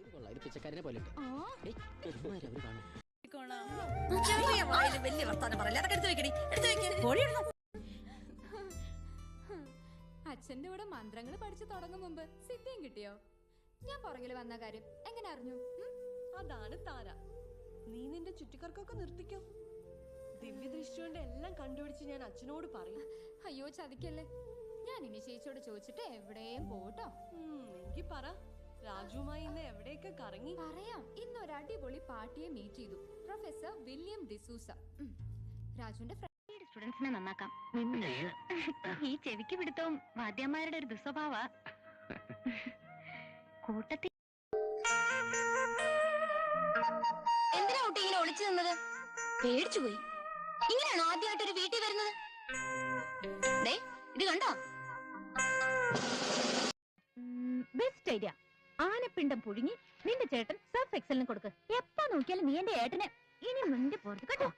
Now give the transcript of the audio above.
ഇത് കൊള്ളാം, ഇത് പിച്ചക്കാരനെ പോലെ ഉണ്ട്. അച്ഛന്റെ കൂടെ മന്ത്രങ്ങൾ പഠിച്ചു തുടങ്ങും മുമ്പ് സിദ്ധിയും കിട്ടിയോ? ഞാൻ പുറകില് വന്ന കാര്യം എങ്ങനെ അറിഞ്ഞു? അതാണ് താര. നീ നിന്റെ ചുറ്റിക്കർക്കൊക്കെ നിർത്തിക്കോ. ദിവ്യദൃഷ്ടി കൊണ്ട് എല്ലാം കണ്ടുപിടിച്ച് ഞാൻ അച്ഛനോട് പറയും. അയ്യോ ചതിക്കല്ലേ. ഞാൻ ഇനി ചേച്ചിയോട് ചോദിച്ചിട്ട് എവിടെയും പോട്ടോ. എങ്കിൽ പറ, രാജുവുമായി ഇന്ന് എവിടെയൊക്കെ കറങ്ങി? പറയാം. ഇന്ന് ഒരു അടിപൊളി പാർട്ടിയെ മീറ്റ് ചെയ്തു. Professor William D'Souza. രാജുവിന്റെ സ്റ്റുഡൻസിനെ നന്നാക്കാം. ഈ ചെവിക്ക് പിടുത്തവും വാദ്യന്മാരുടെ ഒരു ദുസ്വഭാവ. കൂട്ടത്തിൽ എന്തിനാ കുട്ടി ഇങ്ങനെ ഒളിച്ചു നിന്നത്? പേടിച്ചുപോയി. ഇങ്ങനെയാണോ ആദ്യമായിട്ട് ഒരു വീട്ടിൽ വരുന്നത്? ഇത് കണ്ടോ? Best idea. ആനപ്പിണ്ടം പുഴുങ്ങി നിന്റെ ചേട്ടൻ സർഫ് എക്സലിന് കൊടുക്ക്. എപ്പോ നോക്കിയാലും നീ എന്റെ ഏട്ടനെ ഇനി മുന്നിൽ പോർത്ത് കേട്ടോ.